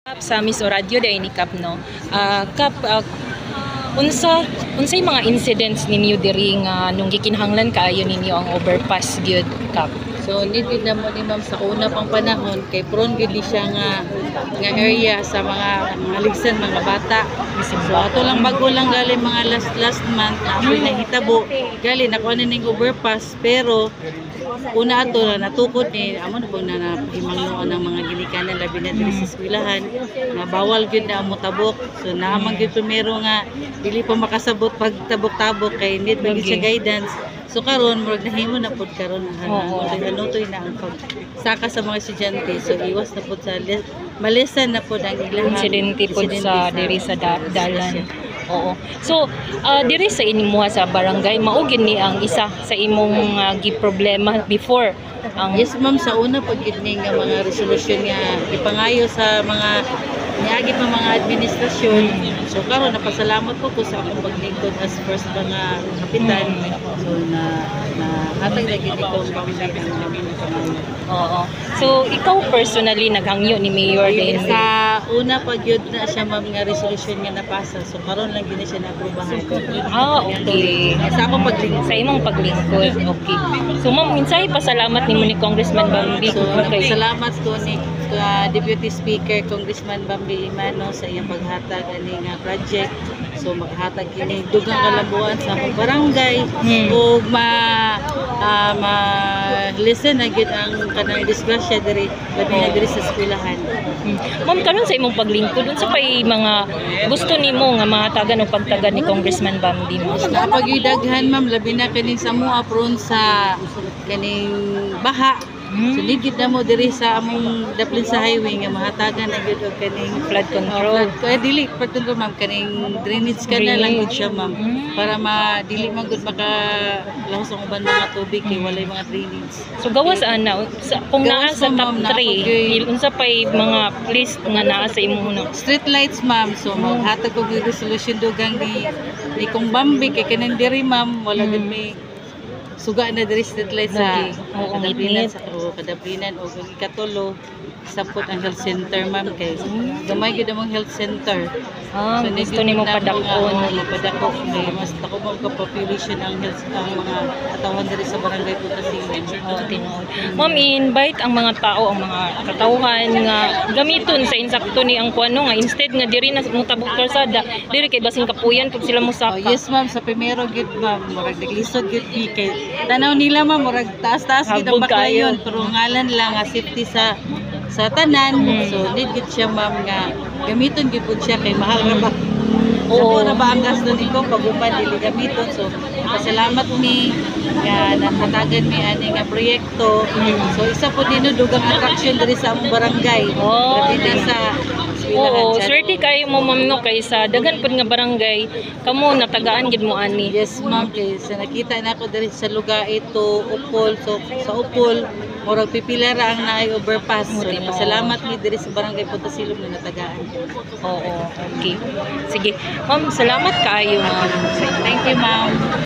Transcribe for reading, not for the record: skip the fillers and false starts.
Sa Miss Oradyo dahil ni Kap no. Kap unsay mga incidents ninyo diri nga nung gikinahanglan kaayo ninyo ang overpass gyud Kap? So need na mo ni ma'am sa una pang panahon kay prone gid siya nga area sa mga ligsan mga bata. So ato lang bago lang gali mga last month na ako'y nahitabo gali nakuha na ning overpass pero una ato na natukod ni amo na pag napahimangnuan ng mga ginikanan labi na diri sa eskwelahan nga bawal gyud na amo tabok. So naman gyud primero nga dili pa makasabot pag tabok-tabok kay need man gyud siya guidance. So karon murag nahimo na pud karon nutoy na ang pagsaka sa mga estudyante. So iwas na pud sa malisan na pud ang ilang insidente pud sa diri sa dalan. Oo. So, diri sa inyo sa barangay, maugin ni ang isa sa imong gi-problema before ang yes ma'am, sa una pag gidning nga mga resolusyon nga ipangayo sa mga niagi pa mga administrasyon. So karon napasalamat ko sa akong paglingkod as first mga kapitan. So hatag na gid ko pamilya ng mga. Oo. So ikaw personally naghangyo ni Mayor din sa una pag yun na siya ma'am nga resolution nga napasa. So karon lang gid siya naaprubahan. Okay. Sa akong paglingkod. Sa imong paglingkod. Okay. So ma'am, minsay pasalamat nimo ni Congressman Bambi. So salamat ko ni Deputy Speaker Congressman Bambi Imano sa iyang paghatag ani nga project. So maghatag kini dugang kalambuan sa akong barangay ug listen na gid ang kanang disgrasya diri labi na diri sa eskwelahan. Ma'am, karon sa imong paglingkod unsa pay mga gusto nimo nga mahatagan o pagtagan ni Congressman Bambi mo? Napagidaghan ma'am labi na kaning sa mo apron sa kaning baha. So ligid na mo diri sa among daplin sa highway nga mahatagan na gyud og kaning flood control. Dili flood control ma'am kaning drainage kanal lang gud siya ma'am para dili man gud makalahos ang uban mga tubig kay walay mga drainage. So gawas ana kung naa sa top 3 unsa pay mga list nga naa sa imong street lights ma'am. So maghatag og resolution dugang ni Kong Bambi kay kanang diri ma'am wala gud may suga na diri street light sa kadaplinan o ikatulo sapot ang health center ma'am kay gamay gid among health center. So gusto nimo padakon padako kay mas dako mo ka population ang health ang mga katawhan diri sa barangay Putasilan. Tinuod. Ma'am, invite ang mga tao ang mga katawhan nga gamiton sa insakto ni ang kuano nga instead nga diri na mo tabok kalsada diri kay basing kapuyan pag sila mosaka. Yes ma'am, sa primero gid ma'am murag naglisod gid kay tanaw nila ma'am murag taas-taas gid ang bakayon pero ngalan lang nga safety sa tanan. So need gid siya ma'am nga gamiton gid pud siya kay mahal ra ba. Oo na ba ang gasto niko paguban dili gamiton. So pasalamat mi nga nakatagan mi ani nga proyekto. So isa po dino dugang attraction diri sa among barangay. Dito sa oo, swerte kayo mo ma'am no kay sa daghan pud nga barangay kamo natagaan gid mo ani. Yes ma'am, kay sa nakita na ako diri sa lugar ito Upol. So sa Upol murag pipila ra ang naay overpass. So pasalamat mi diri sa barangay Putasilom na natagaan. Oo, okay. Sige. Ma'am, salamat kaayo ma'am. Thank you ma'am.